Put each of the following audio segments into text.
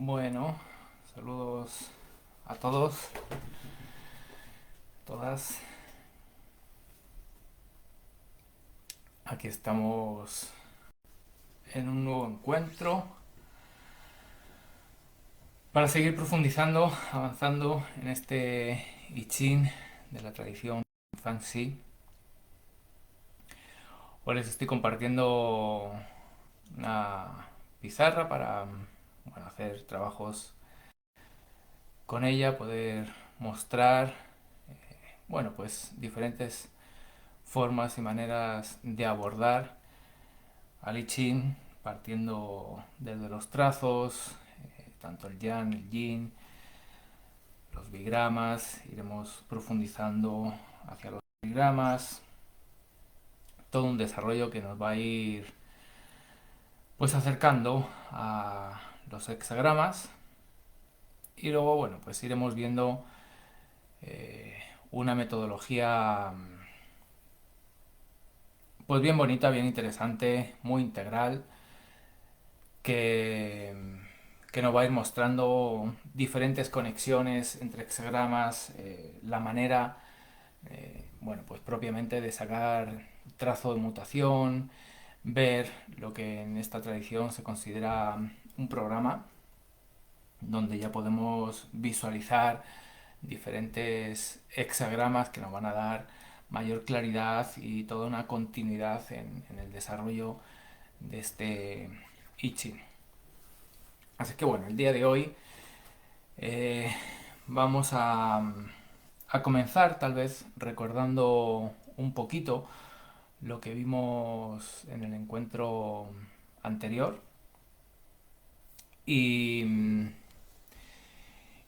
Bueno, saludos a todos, todas. Aquí estamos en un nuevo encuentro para seguir profundizando, avanzando en este I Ching de la tradición Fanxi. Hoy les estoy compartiendo una pizarra para hacer trabajos con ella, poder mostrar pues diferentes formas y maneras de abordar al I Ching, partiendo desde los trazos, tanto el Yang, el Yin, los bigramas, iremos profundizando hacia los bigramas, todo un desarrollo que nos va a ir pues acercando a los hexagramas y luego pues iremos viendo una metodología pues bien bonita, bien interesante, muy integral, que, que nos va a ir mostrando diferentes conexiones entre hexagramas, la manera, pues propiamente de sacar trazo de mutación, ver lo que en esta tradición se considera un programa, donde ya podemos visualizar diferentes hexagramas que nos van a dar mayor claridad y toda una continuidad en el desarrollo de este I Ching. Así que el día de hoy eh, vamos a comenzar tal vez recordando un poquito lo que vimos en el encuentro anterior y,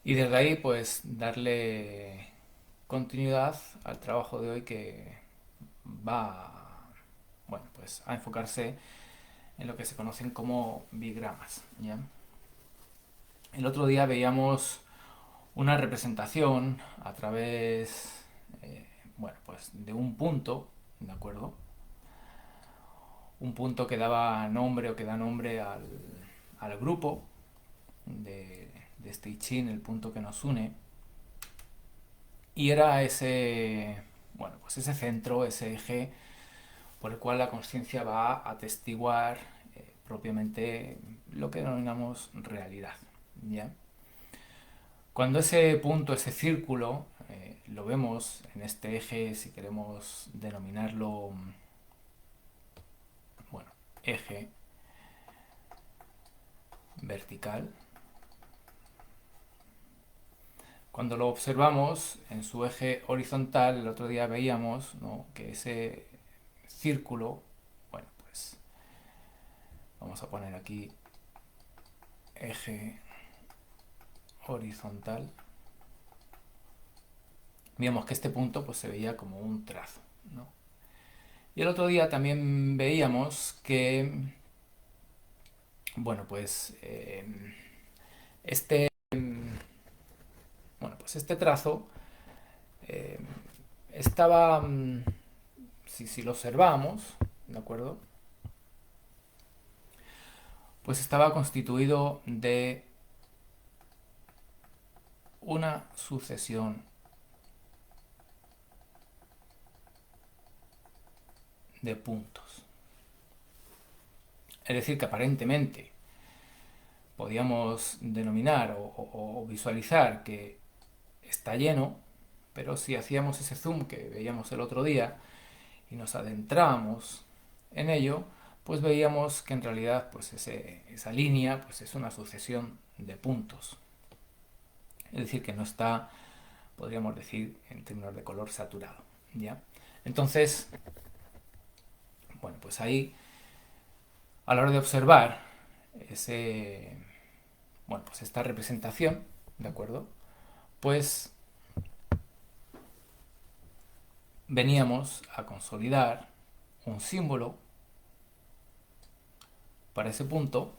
y desde ahí pues darle continuidad al trabajo de hoy que va pues a enfocarse en lo que se conocen como bigramas, ¿ya? El otro día veíamos una representación a través pues de un punto, ¿de acuerdo? Un punto que daba nombre o que da nombre al grupo de este I Ching, el punto que nos une. Y era ese, pues ese centro, ese eje por el cual la conciencia va a atestiguar propiamente lo que denominamos realidad, ¿ya? Cuando ese punto, ese círculo, lo vemos en este eje, si queremos denominarlo, eje vertical, cuando lo observamos en su eje horizontal, el otro día veíamos, ¿no?, que ese círculo, pues vamos a poner aquí eje horizontal, veíamos que este punto pues se veía como un trazo, ¿no? Y el otro día también veíamos que, pues este, pues este trazo eh, estaba, si lo observamos, ¿de acuerdo? Pues estaba constituido de una sucesión de puntos. Es decir, que aparentemente podíamos denominar o visualizar que está lleno, pero si hacíamos ese zoom que veíamos el otro día y nos adentramos en ello, pues veíamos que en realidad pues esa línea pues es una sucesión de puntos. Es decir, que no está, podríamos decir, en términos de color saturado, ¿ya? Entonces, pues ahí, a la hora de observar ese, pues esta representación, ¿de acuerdo? Pues veníamos a consolidar un símbolo para ese punto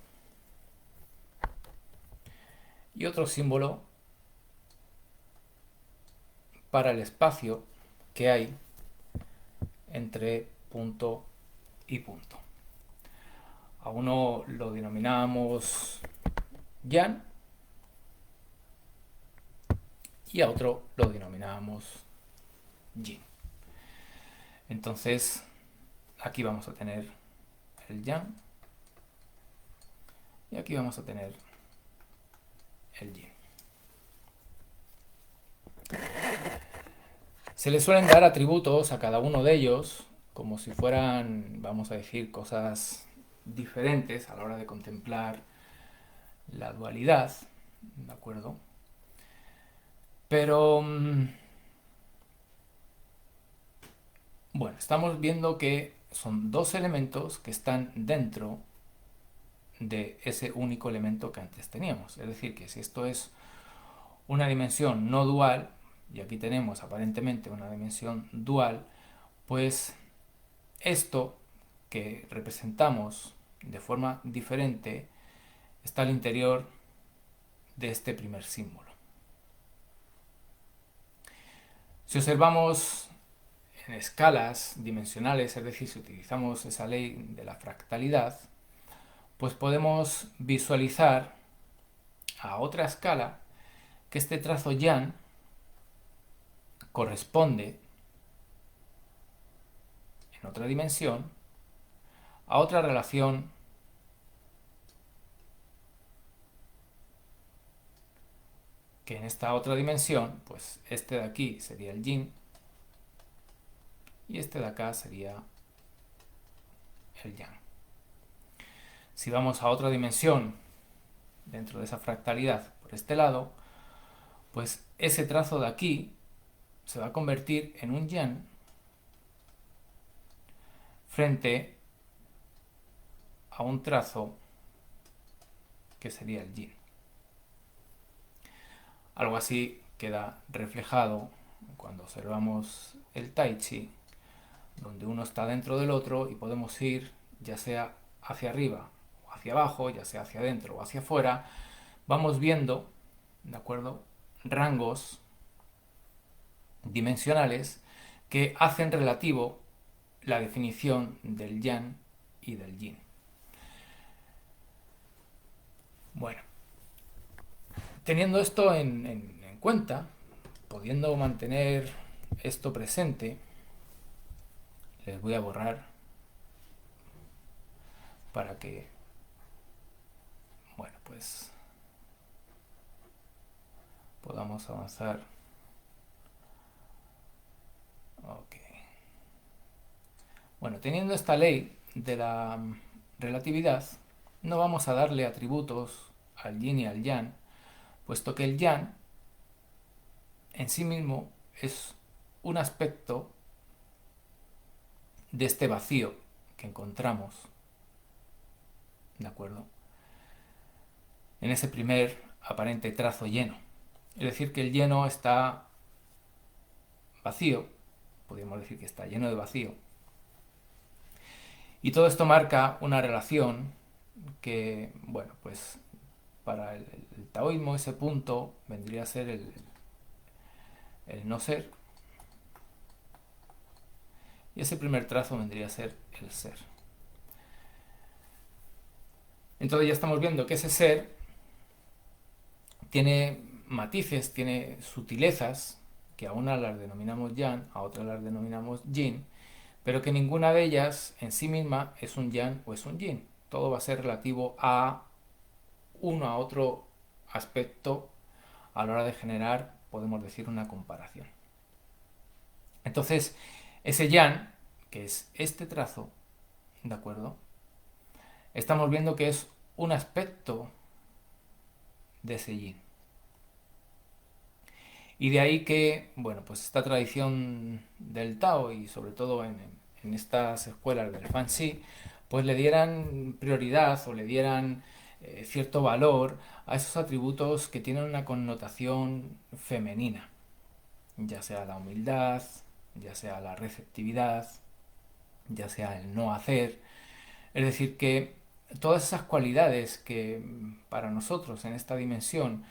y otro símbolo para el espacio que hay entre punto y punto. A uno lo denominamos Yang y a otro lo denominamos yin. Entonces aquí vamos a tener el yang y aquí vamos a tener el yin. Se le suelen dar atributos a cada uno de ellos como si fueran, vamos a decir, cosas diferentes a la hora de contemplar la dualidad, ¿de acuerdo? Pero, bueno, estamos viendo que son dos elementos que están dentro de ese único elemento que antes teníamos. Es decir, que si esto es una dimensión no dual, y aquí tenemos aparentemente una dimensión dual, pues esto que representamos de forma diferente está al interior de este primer símbolo. Si observamos en escalas dimensionales, es decir, si utilizamos esa ley de la fractalidad, pues podemos visualizar a otra escala que este trazo yang corresponde en otra dimensión a otra relación que en esta otra dimensión, pues este de aquí sería el yin y este de acá sería el yang. Si vamos a otra dimensión dentro de esa fractalidad por este lado, pues ese trazo de aquí se va a convertir en un yang frente a un trazo que sería el yin. Algo así queda reflejado cuando observamos el tai chi, donde uno está dentro del otro y podemos ir ya sea hacia arriba o hacia abajo, ya sea hacia adentro o hacia afuera, vamos viendo, ¿de acuerdo?, rangos dimensionales que hacen relativo la definición del yang y del yin. Bueno, teniendo esto en cuenta, pudiendo mantener esto presente, les voy a borrar para que, bueno, pues podamos avanzar. Ok. Bueno, teniendo esta ley de la relatividad, no vamos a darle atributos al yin y al yang, puesto que el yang en sí mismo es un aspecto de este vacío que encontramos, ¿de acuerdo?, en ese primer aparente trazo lleno. Es decir, que el lleno está vacío, podríamos decir que está lleno de vacío, y todo esto marca una relación que, bueno, pues para el taoísmo ese punto vendría a ser el no ser, y ese primer trazo vendría a ser el ser. Entonces ya estamos viendo que ese ser tiene matices, tiene sutilezas, que a una las denominamos yang, a otras las denominamos yin, pero que ninguna de ellas en sí misma es un yang o es un yin. Todo va a ser relativo a uno a otro aspecto a la hora de generar, podemos decir, una comparación. Entonces, ese yang, que es este trazo, ¿de acuerdo?, estamos viendo que es un aspecto de ese yin. Y de ahí que, bueno, pues esta tradición del Tao y sobre todo en estas escuelas del Fan Shi, pues le dieran prioridad o le dieran cierto valor a esos atributos que tienen una connotación femenina, ya sea la humildad, ya sea la receptividad, ya sea el no hacer. Es decir, que todas esas cualidades que para nosotros en esta dimensión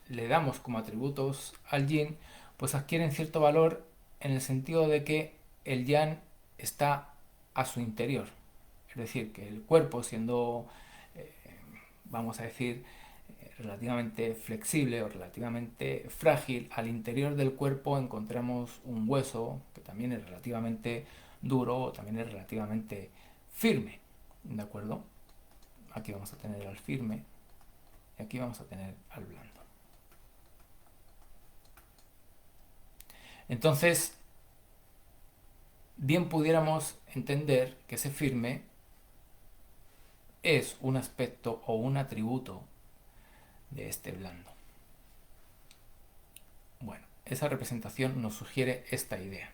le damos como atributos al yin, pues adquieren cierto valor en el sentido de que el yang está a su interior. Es decir, que el cuerpo, siendo, vamos a decir, relativamente flexible o relativamente frágil, al interior del cuerpo encontramos un hueso que también es relativamente duro o también es relativamente firme, ¿de acuerdo? Aquí vamos a tener al firme y aquí vamos a tener al blando. Entonces, bien pudiéramos entender que ese firme es un aspecto o un atributo de este blando. Bueno, esa representación nos sugiere esta idea.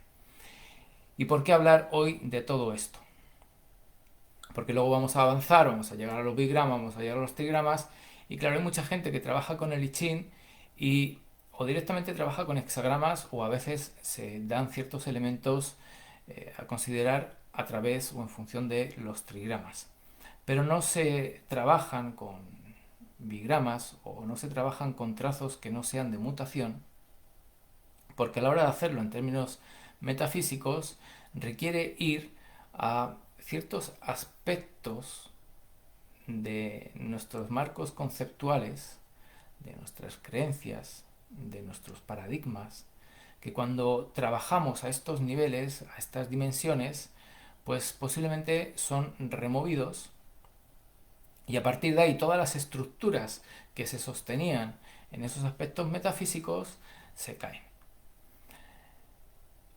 ¿Y por qué hablar hoy de todo esto? Porque luego vamos a avanzar, vamos a llegar a los bigramas, vamos a llegar a los trigramas, y claro, hay mucha gente que trabaja con el I Ching y o directamente trabaja con hexagramas o a veces se dan ciertos elementos a considerar a través o en función de los trigramas. Pero no se trabajan con bigramas o no se trabajan con trazos que no sean de mutación, porque a la hora de hacerlo en términos metafísicos requiere ir a ciertos aspectos de nuestros marcos conceptuales, de nuestras creencias, de nuestros paradigmas, que cuando trabajamos a estos niveles, a estas dimensiones, pues posiblemente son removidos y a partir de ahí todas las estructuras que se sostenían en esos aspectos metafísicos se caen.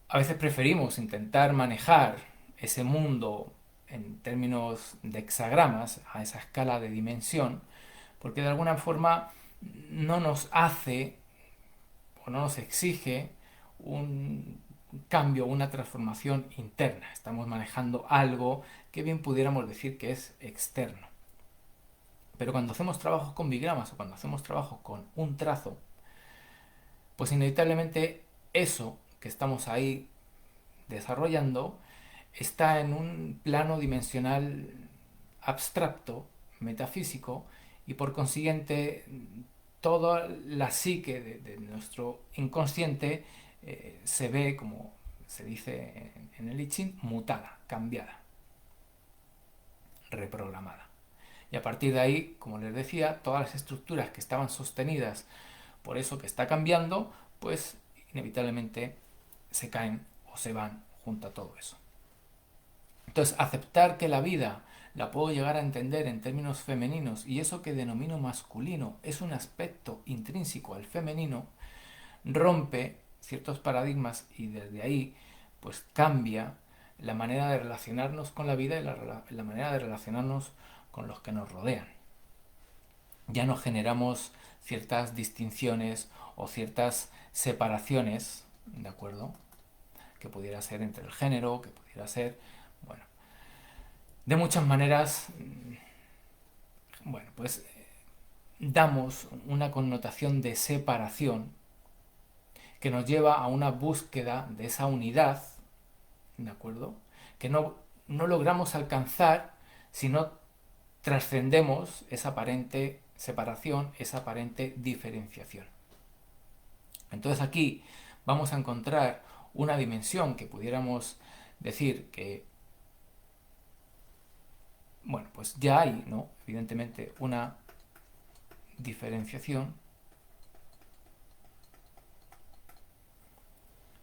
A veces preferimos intentar manejar ese mundo en términos de hexagramas, a esa escala de dimensión, porque de alguna forma no nos hace o no nos exige un cambio, una transformación interna. Estamos manejando algo que bien pudiéramos decir que es externo. Pero cuando hacemos trabajos con bigramas o cuando hacemos trabajos con un trazo, pues inevitablemente eso que estamos ahí desarrollando está en un plano dimensional abstracto, metafísico, y por consiguiente toda la psique de nuestro inconsciente se ve, como se dice en el I Ching, mutada, cambiada, reprogramada. Y a partir de ahí, como les decía, todas las estructuras que estaban sostenidas por eso que está cambiando, pues inevitablemente se caen o se van junto a todo eso. Entonces, aceptar que la vida la puedo llegar a entender en términos femeninos y eso que denomino masculino es un aspecto intrínseco al femenino, rompe ciertos paradigmas y desde ahí pues cambia la manera de relacionarnos con la vida y la manera de relacionarnos con los que nos rodean. Ya no generamos ciertas distinciones o ciertas separaciones, ¿de acuerdo? Que pudiera ser entre el género, que pudiera ser, bueno, de muchas maneras, bueno, pues damos una connotación de separación que nos lleva a una búsqueda de esa unidad, ¿de acuerdo? Que no logramos alcanzar si no trascendemos esa aparente separación, esa aparente diferenciación. Entonces aquí vamos a encontrar una dimensión que pudiéramos decir que, bueno, pues ya hay, ¿no? Evidentemente una diferenciación.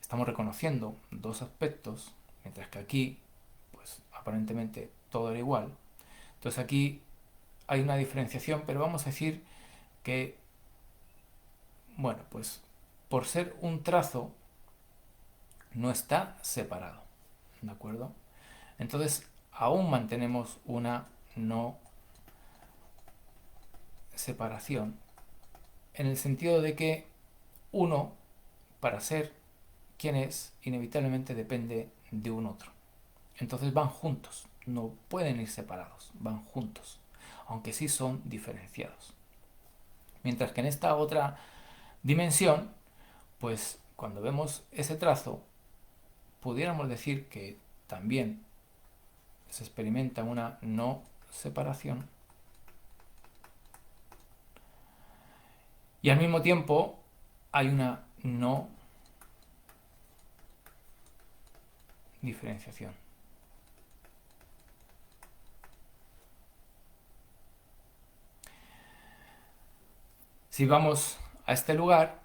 Estamos reconociendo dos aspectos, mientras que aquí, pues aparentemente todo era igual. Entonces aquí hay una diferenciación, pero vamos a decir que, bueno, pues por ser un trazo no está separado, ¿de acuerdo? Entonces aún mantenemos una no separación en el sentido de que uno, para ser quien es, inevitablemente depende de un otro. Entonces van juntos, no pueden ir separados, van juntos, aunque sí son diferenciados. Mientras que en esta otra dimensión, pues cuando vemos ese trazo, pudiéramos decir que también se experimenta una no separación y al mismo tiempo hay una no diferenciación. Si vamos a este lugar,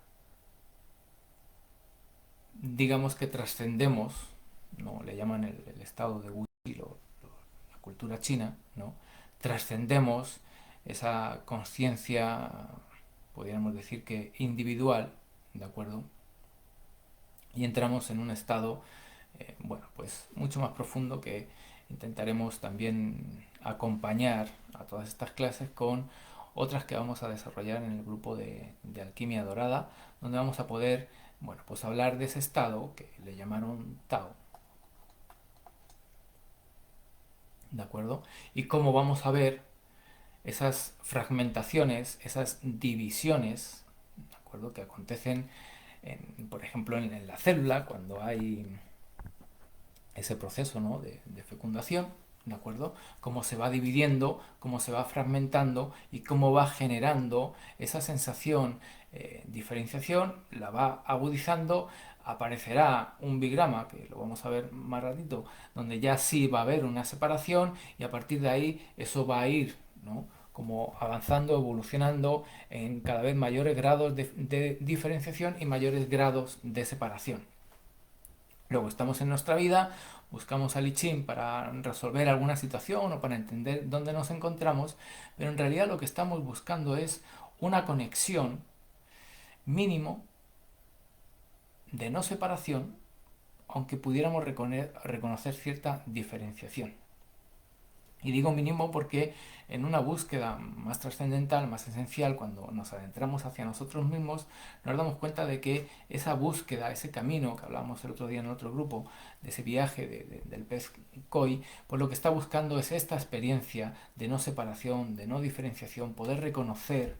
digamos que trascendemos, ¿no? Le llaman el estado de Wuxi, la cultura china, ¿no? Trascendemos esa conciencia, podríamos decir que individual, ¿de acuerdo? Y entramos en un estado, bueno, pues mucho más profundo que intentaremos también acompañar a todas estas clases con otras que vamos a desarrollar en el grupo de Alquimia Dorada, donde vamos a poder, bueno, pues hablar de ese estado que le llamaron Tao, ¿de acuerdo? Y cómo vamos a ver esas fragmentaciones, esas divisiones, ¿de acuerdo? Que acontecen, por ejemplo, en la célula, cuando hay ese proceso, ¿no? de fecundación, ¿de acuerdo? Cómo se va dividiendo, cómo se va fragmentando y cómo va generando esa sensación, diferenciación, la va agudizando, aparecerá un bigrama, que lo vamos a ver más ratito, donde ya sí va a haber una separación y a partir de ahí eso va a ir, ¿no? Como avanzando, evolucionando en cada vez mayores grados de diferenciación y mayores grados de separación. Luego estamos en nuestra vida, buscamos al I Ching para resolver alguna situación o para entender dónde nos encontramos, pero en realidad lo que estamos buscando es una conexión mínimo de no separación, aunque pudiéramos reconocer cierta diferenciación. Y digo mínimo porque en una búsqueda más trascendental, más esencial, cuando nos adentramos hacia nosotros mismos, nos damos cuenta de que esa búsqueda, ese camino que hablábamos el otro día en otro grupo, de ese viaje del pez koi, pues lo que está buscando es esta experiencia de no separación, de no diferenciación, poder reconocer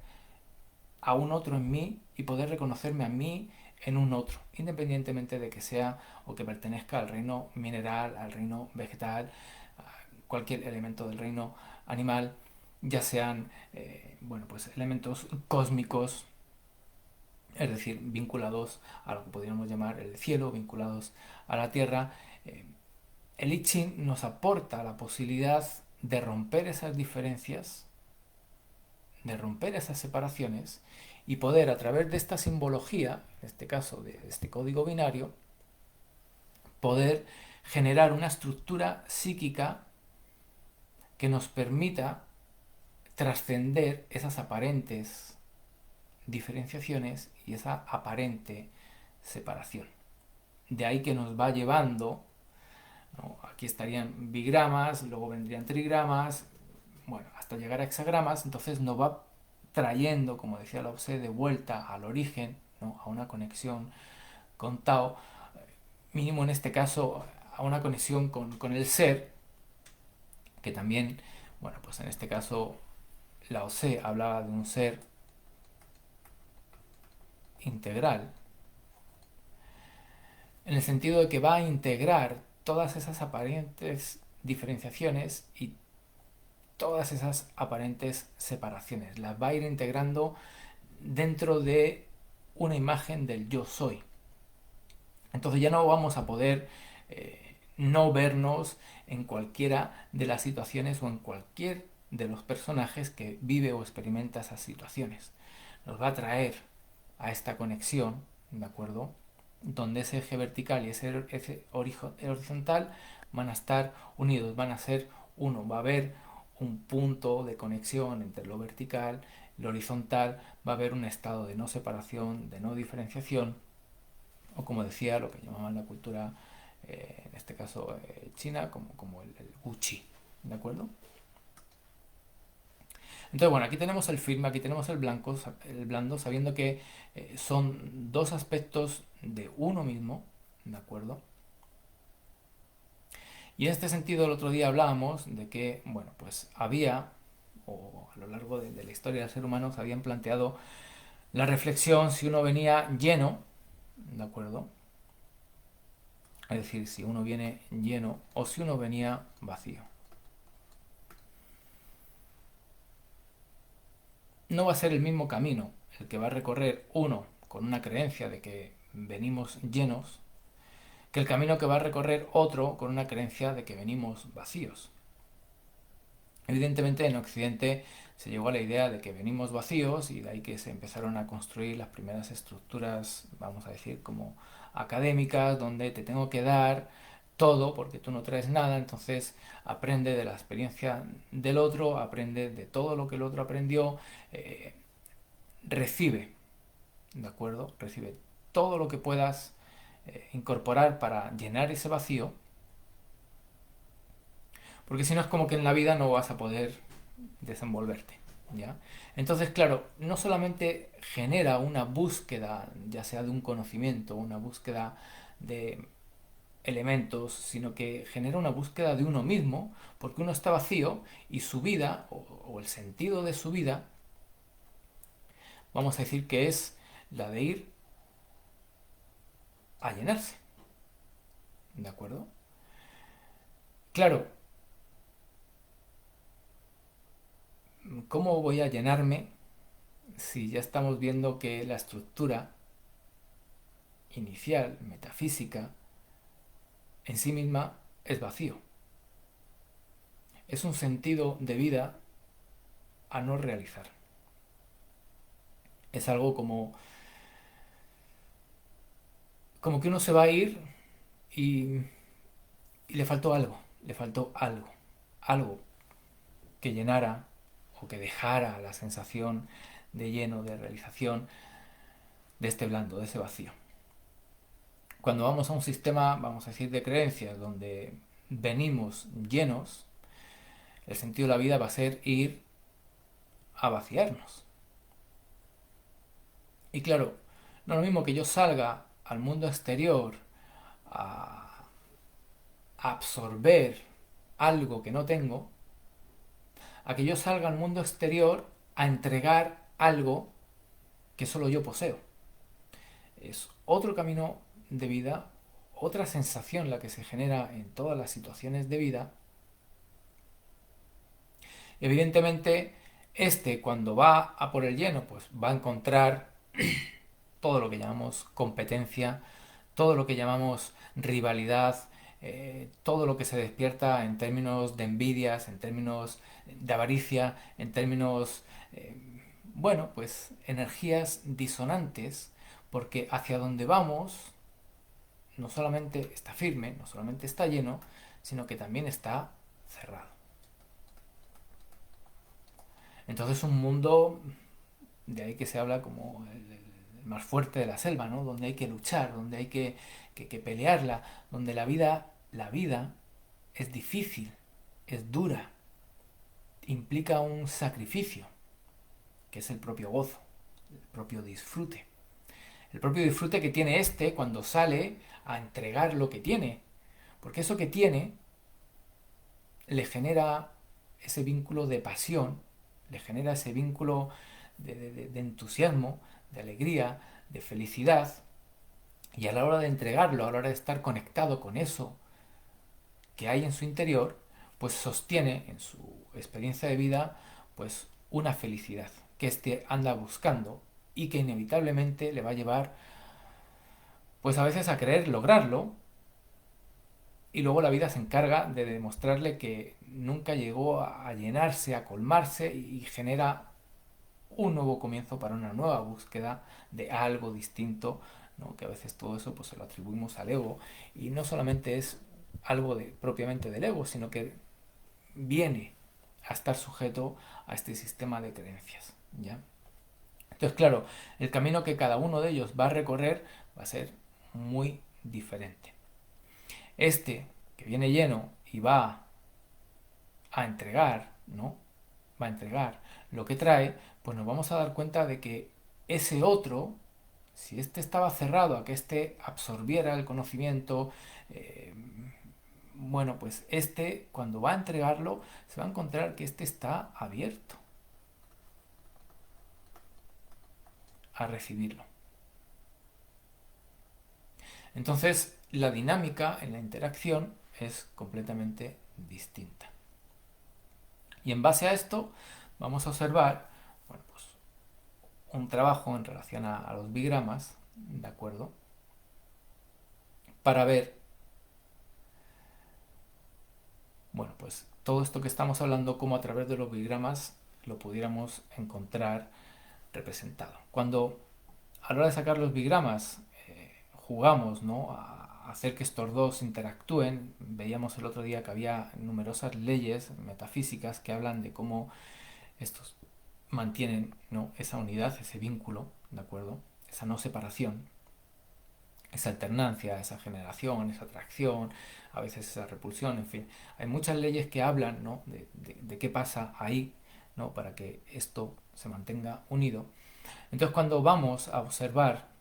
a un otro en mí y poder reconocerme a mí en un otro, independientemente de que sea o que pertenezca al reino mineral, al reino vegetal, cualquier elemento del reino animal, ya sean bueno, pues elementos cósmicos, es decir, vinculados a lo que podríamos llamar el cielo, vinculados a la tierra. El I Ching nos aporta la posibilidad de romper esas diferencias, de romper esas separaciones y poder a través de esta simbología, en este caso de este código binario, poder generar una estructura psíquica que nos permita trascender esas aparentes diferenciaciones y esa aparente separación. De ahí que nos va llevando, ¿no? Aquí estarían bigramas, luego vendrían trigramas, bueno, hasta llegar a hexagramas, entonces nos va trayendo, como decía Lao Tse, de vuelta al origen, ¿no? A una conexión con Tao, mínimo en este caso a una conexión con el ser, que también, bueno, pues en este caso Lao Tse hablaba de un ser integral, en el sentido de que va a integrar todas esas aparentes diferenciaciones y todas esas aparentes separaciones. Las va a ir integrando dentro de una imagen del yo soy. Entonces ya no vamos a poder no vernos en cualquiera de las situaciones o en cualquier de los personajes que vive o experimenta esas situaciones. Nos va a traer a esta conexión, ¿de acuerdo? Donde ese eje vertical y ese eje horizontal van a estar unidos, van a ser uno. Va a haber un punto de conexión entre lo vertical y lo horizontal, va a haber un estado de no separación, de no diferenciación, o como decía, lo que llamaban la cultura, en este caso china, como el Gucci, ¿de acuerdo? Entonces, bueno, aquí tenemos el firme, aquí tenemos el blando, sabiendo que son dos aspectos de uno mismo, ¿de acuerdo? Y en este sentido, el otro día hablábamos de que, bueno, pues había, o a lo largo de la historia del ser humano, se habían planteado la reflexión si uno venía lleno, ¿de acuerdo? Es decir, si uno viene lleno o si uno venía vacío. No va a ser el mismo camino el que va a recorrer uno con una creencia de que venimos llenos que el camino que va a recorrer otro con una creencia de que venimos vacíos. Evidentemente en Occidente se llegó a la idea de que venimos vacíos y de ahí que se empezaron a construir las primeras estructuras, vamos a decir, como académicas, donde te tengo que dar todo porque tú no traes nada, entonces aprende de la experiencia del otro, aprende de todo lo que el otro aprendió, eh, recibe, ¿de acuerdo? Recibe todo lo que puedas incorporar para llenar ese vacío, porque si no es como que en la vida no vas a poder desenvolverte, ¿ya? Entonces, claro, no solamente genera una búsqueda, ya sea de un conocimiento, una búsqueda de elementos, sino que genera una búsqueda de uno mismo, porque uno está vacío y su vida, o el sentido de su vida, vamos a decir que es la de ir a llenarse, ¿de acuerdo? Claro, ¿cómo voy a llenarme si ya estamos viendo que la estructura inicial, metafísica, en sí misma es vacío? Es un sentido de vida a no realizar. Es algo como que uno se va a ir y, y le faltó algo, algo que llenara o que dejara la sensación de lleno, de realización, de este blando, de ese vacío. Cuando vamos a un sistema, vamos a decir, de creencias donde venimos llenos, el sentido de la vida va a ser ir a vaciarnos. Y claro, no es lo mismo que yo salga al mundo exterior a absorber algo que no tengo, a que yo salga al mundo exterior a entregar algo que solo yo poseo. Es otro camino de vida, otra sensación la que se genera en todas las situaciones de vida. Evidentemente, cuando va a por el lleno, pues va a encontrar todo lo que llamamos competencia, todo lo que llamamos rivalidad, todo lo que se despierta en términos de envidias, en términos de avaricia, en términos, eh, bueno, pues energías disonantes, porque hacia donde vamos no solamente está firme, no solamente está lleno, sino que también está cerrado. Entonces un mundo, de ahí que se habla como el más fuerte de la selva, ¿no? Donde hay que luchar, donde hay que pelearla, donde la vida es difícil, es dura, implica un sacrificio, que es el propio gozo, el propio disfrute. El propio disfrute que tiene cuando sale a entregar lo que tiene, porque eso que tiene le genera ese vínculo de pasión, le genera ese vínculo de entusiasmo, de alegría, de felicidad, y a la hora de entregarlo, a la hora de estar conectado con eso que hay en su interior, pues sostiene en su experiencia de vida pues una felicidad que anda buscando y que inevitablemente le va a llevar pues a veces a querer lograrlo, y luego la vida se encarga de demostrarle que nunca llegó a llenarse, a colmarse, y genera un nuevo comienzo para una nueva búsqueda de algo distinto, ¿no? Que a veces todo eso pues se lo atribuimos al ego, y no solamente es algo propiamente del ego, sino que viene a estar sujeto a este sistema de creencias, ¿ya? Entonces, claro, el camino que cada uno de ellos va a recorrer va a ser muy diferente. Que viene lleno y va a entregar, ¿no? Va a entregar lo que trae, pues nos vamos a dar cuenta de que ese otro, si estaba cerrado a que absorbiera el conocimiento, eh, bueno, pues cuando va a entregarlo, se va a encontrar que está abierto a recibirlo. Entonces, la dinámica en la interacción es completamente distinta. Y en base a esto, vamos a observar, bueno, pues, un trabajo en relación a los bigramas, ¿de acuerdo? Para ver, bueno, pues todo esto que estamos hablando, como a través de los bigramas lo pudiéramos encontrar representado. Cuando a la hora de sacar los bigramas jugamos, ¿no?, a hacer que estos dos interactúen, veíamos el otro día que había numerosas leyes metafísicas que hablan de cómo estos mantienen, ¿no?, esa unidad, ese vínculo, ¿de acuerdo? Esa no separación, esa alternancia, esa generación, esa atracción, a veces esa repulsión, en fin. Hay muchas leyes que hablan, ¿no?, de qué pasa ahí, ¿no?, para que esto se mantenga unido. Entonces, cuando vamos a observar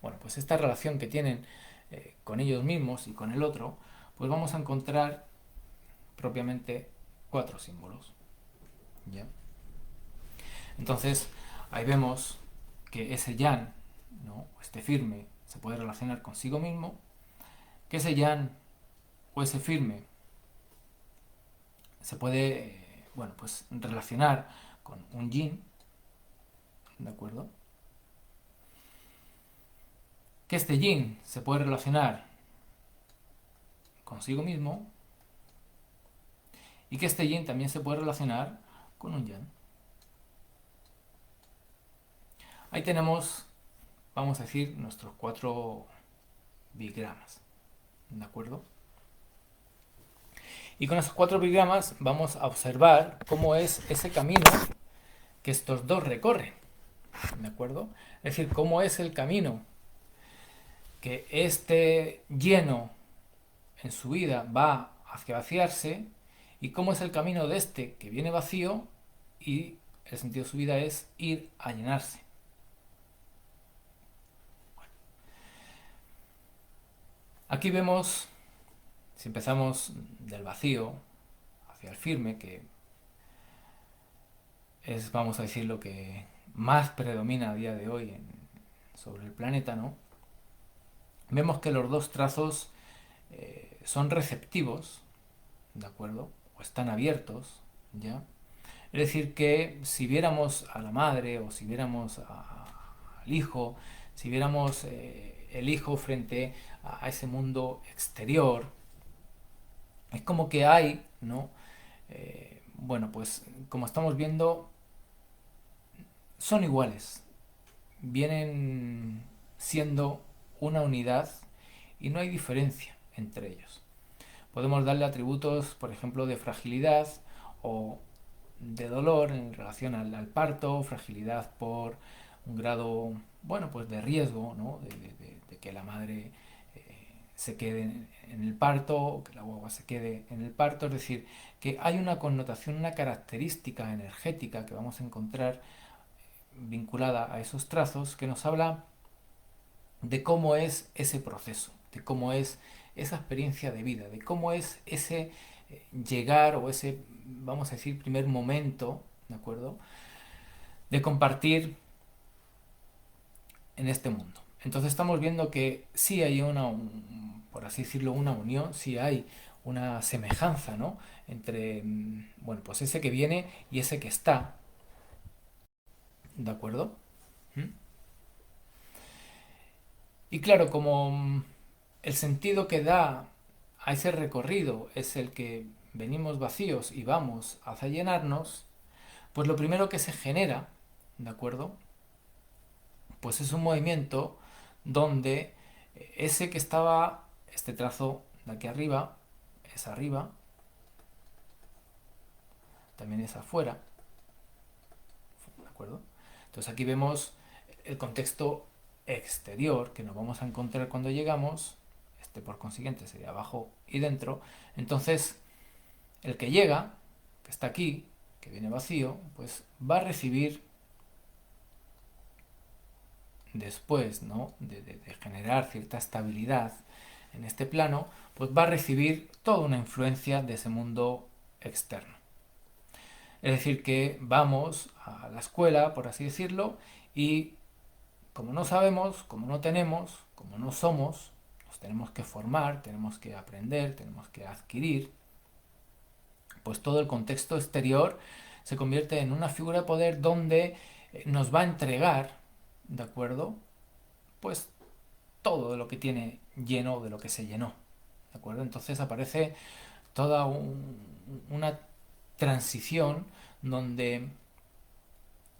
bueno, pues esta relación que tienen con ellos mismos y con el otro, pues vamos a encontrar propiamente 4 símbolos. ¿Ya? Entonces, ahí vemos que ese yan, ¿no?, este firme, se puede relacionar consigo mismo, que ese yan o ese firme se puede, bueno, pues relacionar con un yin, ¿de acuerdo? Que este yin se puede relacionar consigo mismo y que este yin también se puede relacionar con un yang. Ahí tenemos, vamos a decir, nuestros 4 bigramas, ¿de acuerdo? Y con esos 4 bigramas vamos a observar cómo es ese camino que estos dos recorren, ¿de acuerdo? Es decir, cómo es el camino que este lleno en su vida va hacia vaciarse y cómo es el camino de este que viene vacío y el sentido de su vida es ir a llenarse. Aquí vemos, si empezamos del vacío hacia el firme, que es, vamos a decir, lo que más predomina a día de hoy sobre el planeta, ¿no? Vemos que los dos trazos son receptivos, ¿de acuerdo? O están abiertos, ¿ya? Es decir, que si viéramos a la madre o si viéramos al hijo, si viéramos el hijo frente a ese mundo exterior, es como que hay, ¿no? Bueno, pues como estamos viendo, son iguales, vienen siendo una unidad y no hay diferencia entre ellos. Podemos darle atributos, por ejemplo, de fragilidad o de dolor en relación al parto, fragilidad por un grado, bueno, pues de riesgo, ¿no?, de que la madre se quede en el parto o que la guagua se quede en el parto. Es decir, que hay una connotación, una característica energética que vamos a encontrar vinculada a esos trazos que nos habla de cómo es ese proceso, de cómo es esa experiencia de vida, de cómo es ese llegar o ese, vamos a decir, primer momento, ¿de acuerdo?, de compartir en este mundo. Entonces estamos viendo que sí hay una, por así decirlo, una unión, sí hay una semejanza, ¿no?, entre, bueno, pues ese que viene y ese que está, ¿de acuerdo? ¿Mm? Y claro, como el sentido que da a ese recorrido es el que venimos vacíos y vamos hacia llenarnos, pues lo primero que se genera, ¿de acuerdo?, pues es un movimiento donde ese que estaba, este trazo de aquí arriba, es arriba, también es afuera, ¿de acuerdo? Entonces aquí vemos el contexto exterior que nos vamos a encontrar cuando llegamos, este por consiguiente sería abajo y dentro. Entonces el que llega, que está aquí, que viene vacío, pues va a recibir después, ¿no?, de generar cierta estabilidad en este plano, pues va a recibir toda una influencia de ese mundo externo. Es decir, que vamos a la escuela, por así decirlo, y como no sabemos, como no tenemos, como no somos, nos tenemos que formar, tenemos que aprender, tenemos que adquirir, pues todo el contexto exterior se convierte en una figura de poder donde nos va a entregar, ¿de acuerdo?, pues todo de lo que tiene lleno, de lo que se llenó, ¿de acuerdo? Entonces aparece toda una transición donde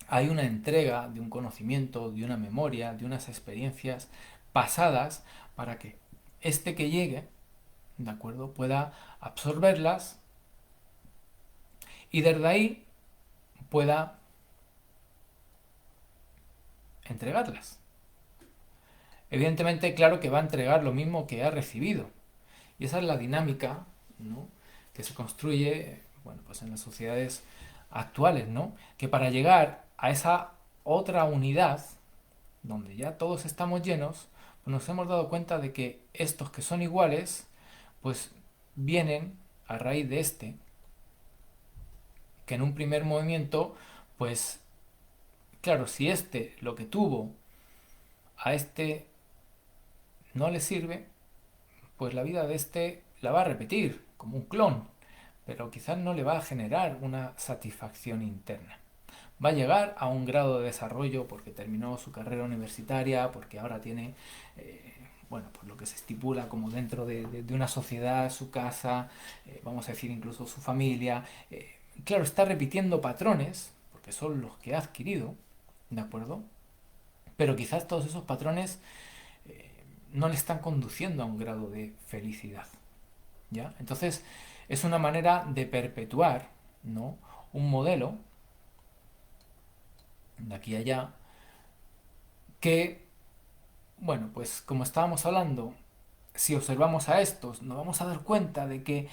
hay una entrega de un conocimiento, de una memoria, de unas experiencias pasadas para que este que llegue, ¿de acuerdo?, pueda absorberlas y desde ahí pueda entregarlas. Evidentemente, claro que va a entregar lo mismo que ha recibido. Y esa es la dinámica, ¿no?, que se construye, bueno, pues en las sociedades actuales, ¿no? Que para llegar a esa otra unidad, donde ya todos estamos llenos, pues nos hemos dado cuenta de que estos que son iguales, pues vienen a raíz de este, que en un primer movimiento, pues claro, si este lo que tuvo a este no le sirve, pues la vida de este la va a repetir como un clon, pero quizás no le va a generar una satisfacción interna. Va a llegar a un grado de desarrollo porque terminó su carrera universitaria, porque ahora tiene, bueno, pues lo que se estipula como dentro de una sociedad, su casa, vamos a decir incluso su familia. Claro, está repitiendo patrones, porque son los que ha adquirido, ¿de acuerdo? Pero quizás todos esos patrones no le están conduciendo a un grado de felicidad, ¿ya? Entonces, es una manera de perpetuar, ¿no?, un modelo de aquí a allá que, bueno, pues como estábamos hablando, si observamos a estos, nos vamos a dar cuenta de que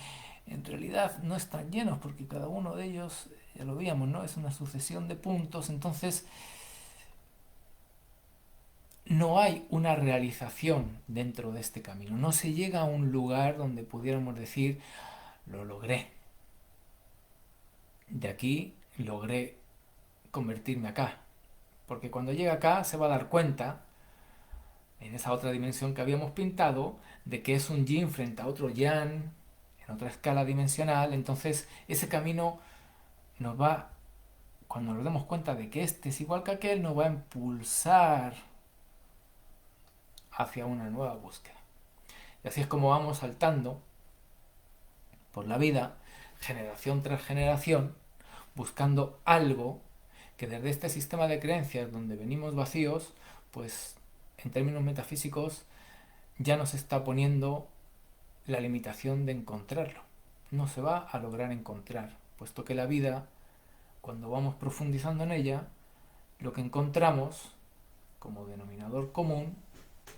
en realidad no están llenos, porque cada uno de ellos, ya lo veíamos, ¿no?, es una sucesión de puntos. Entonces no hay una realización dentro de este camino, no se llega a un lugar donde pudiéramos decir, lo logré, de aquí logré convertirme acá, porque cuando llega acá se va a dar cuenta, en esa otra dimensión que habíamos pintado, de que es un yin frente a otro yang, en otra escala dimensional. Entonces ese camino nos va, cuando nos demos cuenta de que este es igual que aquel, nos va a impulsar hacia una nueva búsqueda. Y así es como vamos saltando por la vida, generación tras generación, buscando algo que desde este sistema de creencias donde venimos vacíos, pues en términos metafísicos ya nos está poniendo la limitación de encontrarlo. No se va a lograr encontrar, puesto que la vida, cuando vamos profundizando en ella, lo que encontramos como denominador común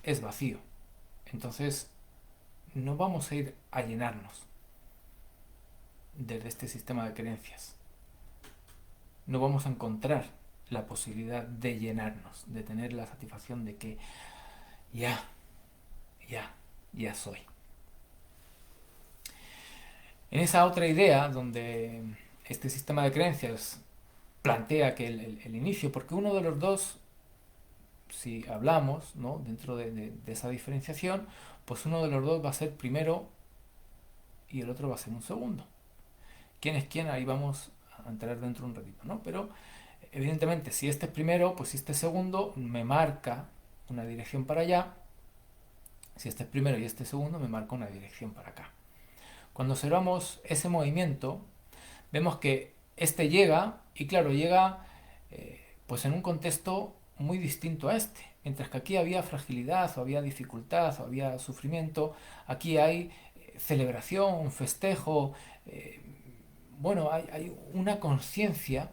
es vacío. Entonces no vamos a ir a llenarnos desde este sistema de creencias. No vamos a encontrar la posibilidad de llenarnos, de tener la satisfacción de que ya soy. En esa otra idea, donde este sistema de creencias plantea que el inicio, porque uno de los dos, si hablamos, ¿no?, dentro de esa diferenciación, pues uno de los dos va a ser primero y el otro va a ser un segundo. ¿Quién es quién? Ahí vamos a entrar dentro un ratito, ¿no? Pero evidentemente, si este es primero, pues si este es segundo, me marca una dirección para allá. Si este es primero y este es segundo, me marca una dirección para acá. Cuando observamos ese movimiento, vemos que este llega, y claro, llega pues en un contexto muy distinto a este. Mientras que aquí había fragilidad, o había dificultad, o había sufrimiento, aquí hay celebración, festejo, bueno, hay una conciencia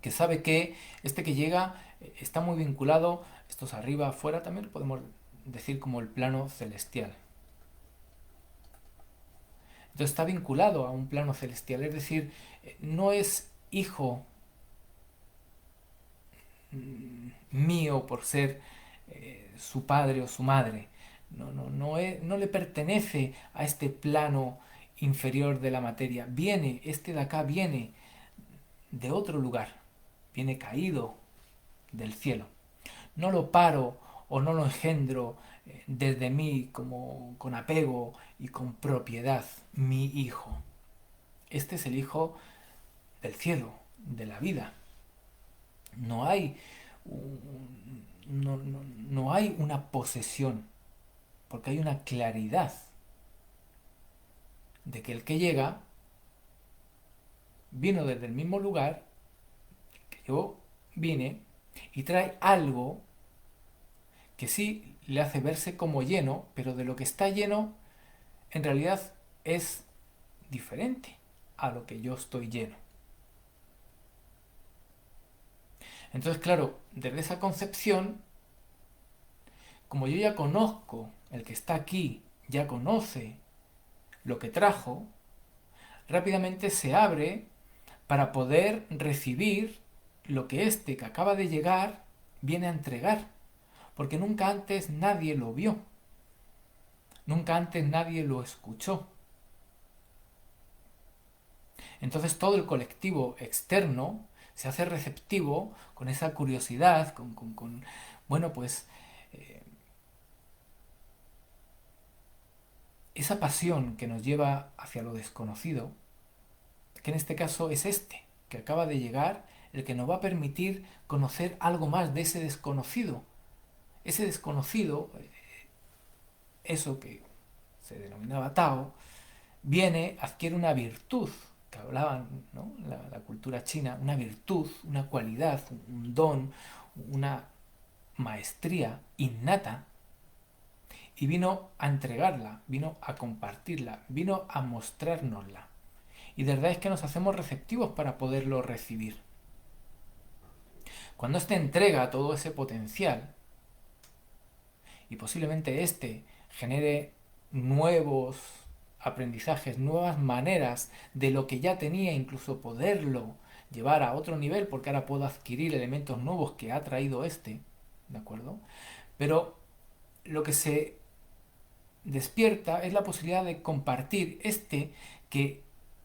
que sabe que este que llega está muy vinculado, estos arriba, afuera, también podemos decir como el plano celestial. Entonces está vinculado a un plano celestial, es decir, no es hijo mío por ser su padre o su madre. No le pertenece a este plano inferior de la materia. Viene, este de acá viene de otro lugar, viene caído del cielo. No lo paro o no lo engendro desde mí como con apego y con propiedad, mi hijo. Este es el hijo del cielo, de la vida. No hay no hay una posesión, porque hay una claridad de que el que llega vino desde el mismo lugar que yo vine y trae algo que sí le hace verse como lleno, pero de lo que está lleno en realidad es diferente a lo que yo estoy lleno. Entonces, claro, desde esa concepción, como yo ya conozco, el que está aquí ya conoce lo que trajo, rápidamente se abre para poder recibir lo que este que acaba de llegar viene a entregar, porque nunca antes nadie lo vio, nunca antes nadie lo escuchó. Entonces todo el colectivo externo se hace receptivo con esa curiosidad, bueno, pues esa pasión que nos lleva hacia lo desconocido, que en este caso es este, que acaba de llegar, el que nos va a permitir conocer algo más de ese desconocido. Ese desconocido, eso que se denominaba Tao, viene, adquiere una virtud, que hablaban, ¿no? La cultura china, una virtud, una cualidad, un don, una maestría innata, y vino a entregarla, vino a compartirla, vino a mostrárnosla. Y de verdad es que nos hacemos receptivos para poderlo recibir. Cuando éste entrega todo ese potencial, y posiblemente éste genere nuevos aprendizajes, nuevas maneras de lo que ya tenía, incluso poderlo llevar a otro nivel, porque ahora puedo adquirir elementos nuevos que ha traído este, ¿de acuerdo? Pero lo que se despierta es la posibilidad de compartir este que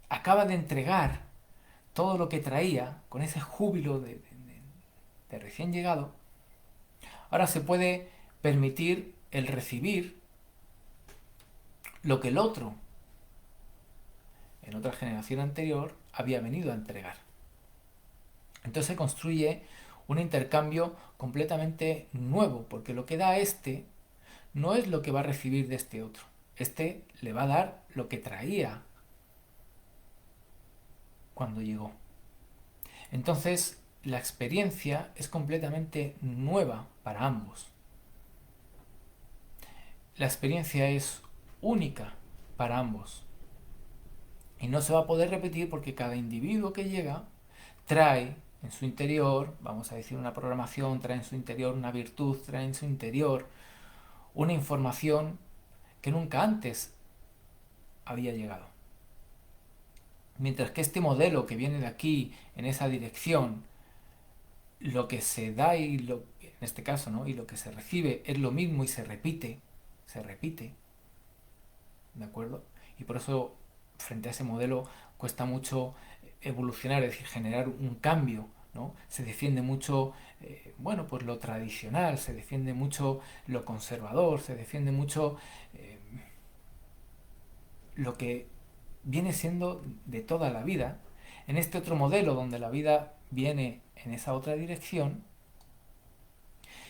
acaba de entregar todo lo que traía con ese júbilo de recién llegado. Ahora se puede permitir el recibir lo que el otro, en otra generación anterior, había venido a entregar. Entonces se construye un intercambio completamente nuevo, porque lo que da este no es lo que va a recibir de este otro. Este le va a dar lo que traía cuando llegó. Entonces la experiencia es completamente nueva para ambos. La experiencia es única para ambos. Y no se va a poder repetir porque cada individuo que llega trae en su interior, vamos a decir una programación, trae en su interior una virtud, trae en su interior una información que nunca antes había llegado. Mientras que este modelo que viene de aquí, en esa dirección, lo que se da y lo, en este caso, ¿no? Y lo que se recibe es lo mismo y se repite, ¿de acuerdo? Y por eso, frente a ese modelo, cuesta mucho evolucionar, es decir, generar un cambio, ¿no? Se defiende mucho, bueno, pues lo tradicional, se defiende mucho lo conservador, se defiende mucho lo que viene siendo de toda la vida. En este otro modelo, donde la vida viene en esa otra dirección,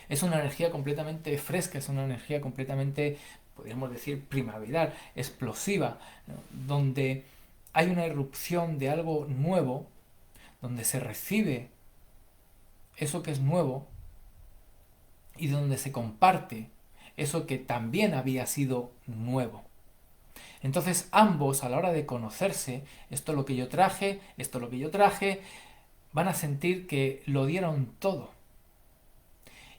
es una energía completamente fresca, es una energía completamente, podríamos decir, primaveral, explosiva, ¿no? Donde hay una irrupción de algo nuevo, donde se recibe eso que es nuevo y donde se comparte eso que también había sido nuevo. Entonces ambos, a la hora de conocerse, esto es lo que yo traje, esto es lo que yo traje, van a sentir que lo dieron todo.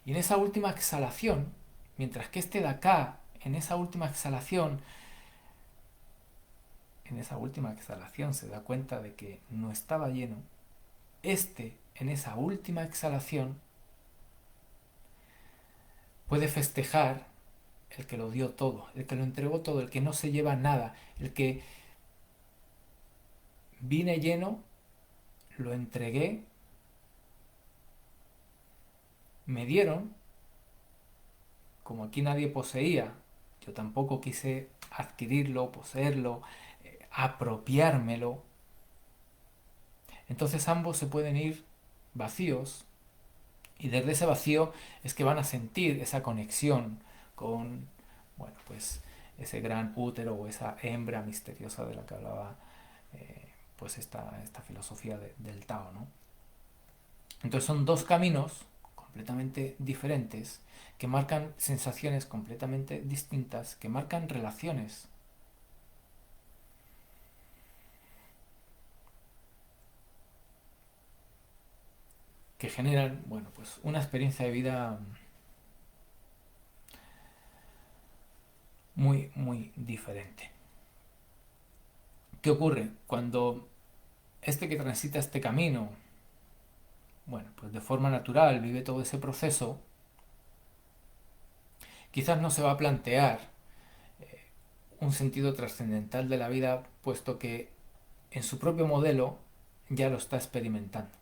Y en esa última exhalación, mientras que este de acá, en esa última exhalación se da cuenta de que no estaba lleno, este, en esa última exhalación, puede festejar el que lo dio todo, el que lo entregó todo, el que no se lleva nada, el que vine lleno, lo entregué, me dieron, como aquí nadie poseía, yo tampoco quise adquirirlo, poseerlo, apropiármelo. Entonces ambos se pueden ir vacíos y desde ese vacío es que van a sentir esa conexión con, bueno, pues ese gran útero o esa hembra misteriosa de la que hablaba pues esta filosofía del Tao, ¿no? Entonces son dos caminos completamente diferentes que marcan sensaciones completamente distintas, que marcan relaciones que generan, bueno, pues una experiencia de vida muy, muy diferente. ¿Qué ocurre? Cuando este que transita este camino, bueno, pues de forma natural vive todo ese proceso, quizás no se va a plantear un sentido trascendental de la vida, puesto que en su propio modelo ya lo está experimentando.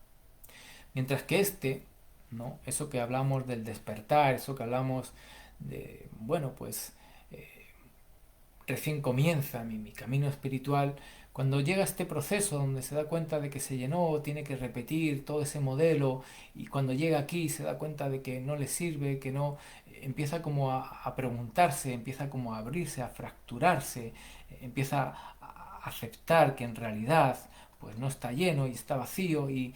Mientras que este, ¿no? Eso que hablamos del despertar, eso que hablamos de, bueno, pues recién comienza mi camino espiritual, cuando llega este proceso donde se da cuenta de que se llenó, tiene que repetir todo ese modelo y cuando llega aquí se da cuenta de que no le sirve, que no, empieza como a preguntarse, empieza como a abrirse, a fracturarse, empieza a aceptar que en realidad pues no está lleno y está vacío y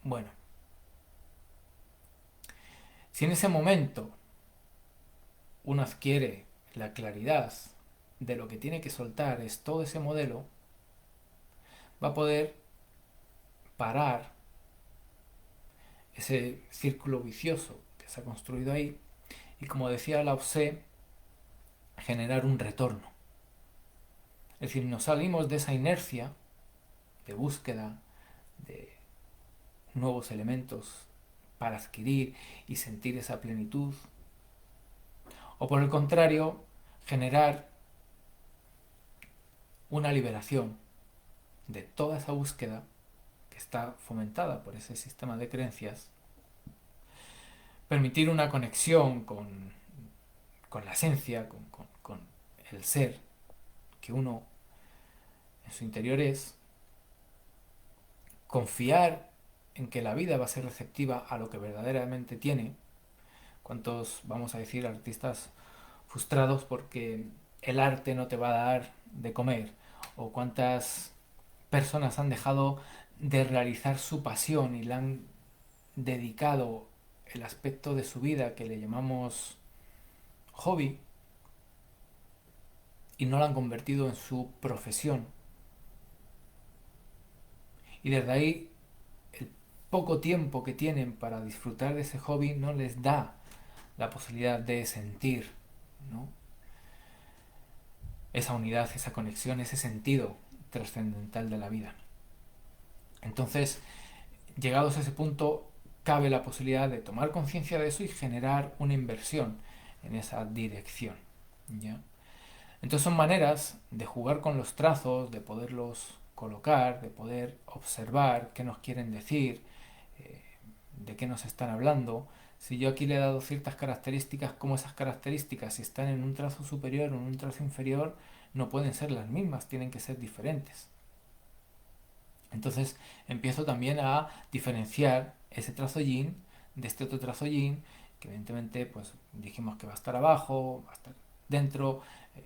bueno, si en ese momento uno adquiere la claridad de lo que tiene que soltar es todo ese modelo, va a poder parar ese círculo vicioso que se ha construido ahí y, como decía Lao Tse, generar un retorno. Es decir, nos salimos de esa inercia de búsqueda de nuevos elementos para adquirir y sentir esa plenitud, o por el contrario, generar una liberación de toda esa búsqueda que está fomentada por ese sistema de creencias, permitir una conexión con la esencia, con el ser que uno en su interior es, confiar en que la vida va a ser receptiva a lo que verdaderamente tiene. ¿Cuántos, vamos a decir, artistas frustrados porque el arte no te va a dar de comer? ¿O cuántas personas han dejado de realizar su pasión y le han dedicado el aspecto de su vida que le llamamos hobby y no lo han convertido en su profesión? Y desde ahí el poco tiempo que tienen para disfrutar de ese hobby no les da la posibilidad de sentir, ¿no? Esa unidad, esa conexión, ese sentido trascendental de la vida. Entonces, llegados a ese punto, cabe la posibilidad de tomar conciencia de eso y generar una inversión en esa dirección, ¿ya? Entonces son maneras de jugar con los trazos, de poderlos colocar, de poder observar qué nos quieren decir, eh, de qué nos están hablando. Si yo aquí le he dado ciertas características, como esas características, si están en un trazo superior o en un trazo inferior, no pueden ser las mismas, tienen que ser diferentes. Entonces empiezo también a diferenciar ese trazo yin de este otro trazo yin, que evidentemente pues dijimos que va a estar abajo, va a estar dentro,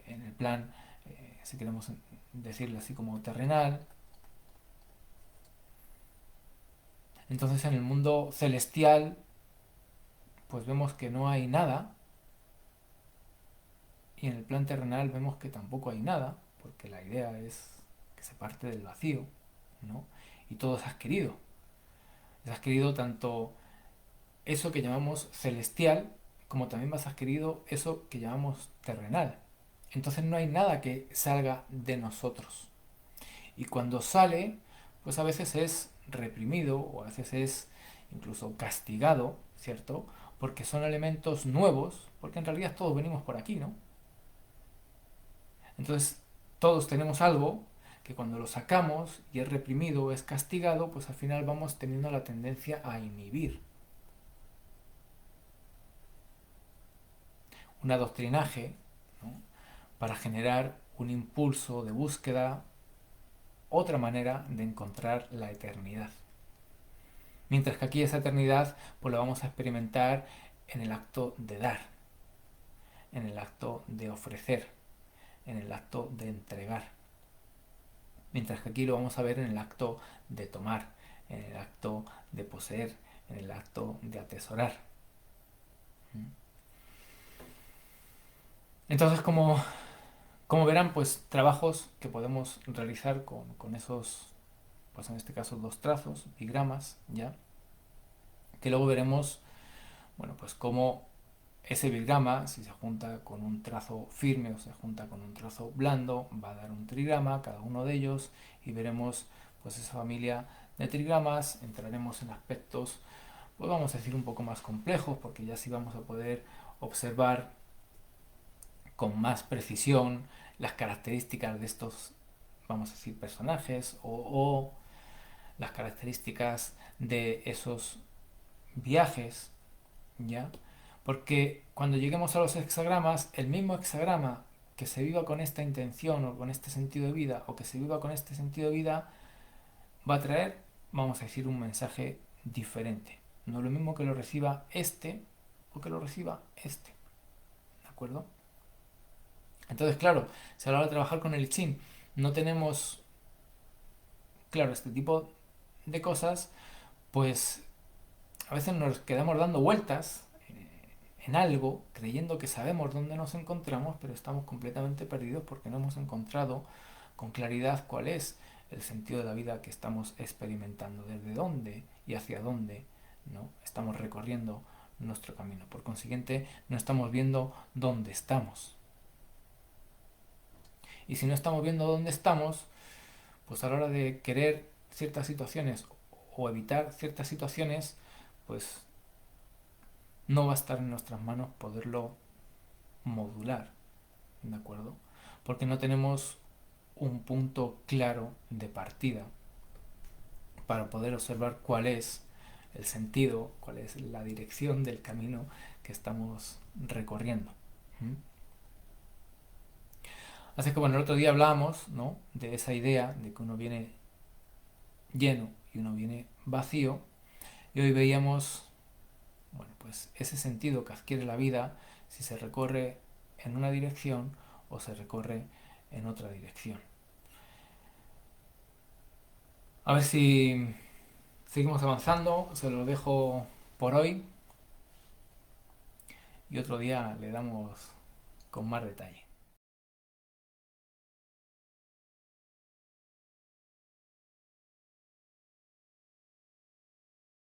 en el plan, si queremos decirlo así, como terrenal. Entonces en el mundo celestial pues vemos que no hay nada, y en el plan terrenal vemos que tampoco hay nada, porque la idea es que se parte del vacío, ¿no? Y todo es adquirido. Es adquirido tanto eso que llamamos celestial, como también vas adquirido eso que llamamos terrenal. Entonces no hay nada que salga de nosotros. Y cuando sale, pues a veces es reprimido o a veces es incluso castigado, ¿cierto? Porque son elementos nuevos, porque en realidad todos venimos por aquí, ¿no? Entonces todos tenemos algo que cuando lo sacamos y es reprimido o es castigado, pues al final vamos teniendo la tendencia a inhibir. Un adoctrinaje, ¿no? Para generar un impulso de búsqueda, otra manera de encontrar la eternidad. Mientras que aquí esa eternidad pues la vamos a experimentar en el acto de dar, en el acto de ofrecer, en el acto de entregar. Mientras que aquí lo vamos a ver en el acto de tomar, en el acto de poseer, en el acto de atesorar. Entonces, como verán, pues trabajos que podemos realizar con esos, pues en este caso dos trazos, bigramas, ya, que luego veremos, bueno, pues cómo ese bigrama, si se junta con un trazo firme o se junta con un trazo blando, va a dar un trigrama, cada uno de ellos, y veremos pues esa familia de trigramas. Entraremos en aspectos, pues vamos a decir, un poco más complejos, porque ya sí vamos a poder observar con más precisión las características de estos, vamos a decir, personajes, o las características de esos viajes, ¿ya? Porque cuando lleguemos a los hexagramas, el mismo hexagrama que se viva con esta intención o con este sentido de vida, o que se viva con este sentido de vida, va a traer, vamos a decir, un mensaje diferente. No es lo mismo que lo reciba este o que lo reciba este. ¿De acuerdo? Entonces, claro, si a la hora de trabajar con el I Ching no tenemos, claro, este tipo de cosas, pues a veces nos quedamos dando vueltas en algo, creyendo que sabemos dónde nos encontramos, pero estamos completamente perdidos porque no hemos encontrado con claridad cuál es el sentido de la vida que estamos experimentando, desde dónde y hacia dónde, ¿no? Estamos recorriendo nuestro camino. Por consiguiente, no estamos viendo dónde estamos. Y si no estamos viendo dónde estamos, pues a la hora de querer ciertas situaciones o evitar ciertas situaciones, pues no va a estar en nuestras manos poderlo modular, ¿de acuerdo? Porque no tenemos un punto claro de partida para poder observar cuál es el sentido, cuál es la dirección del camino que estamos recorriendo. ¿Mm? Así que bueno, el otro día hablábamos, ¿no?, de esa idea de que uno viene lleno y uno viene vacío, y hoy veíamos, bueno, pues ese sentido que adquiere la vida si se recorre en una dirección o se recorre en otra dirección. A ver si seguimos avanzando, se lo dejo por hoy y otro día le damos con más detalle.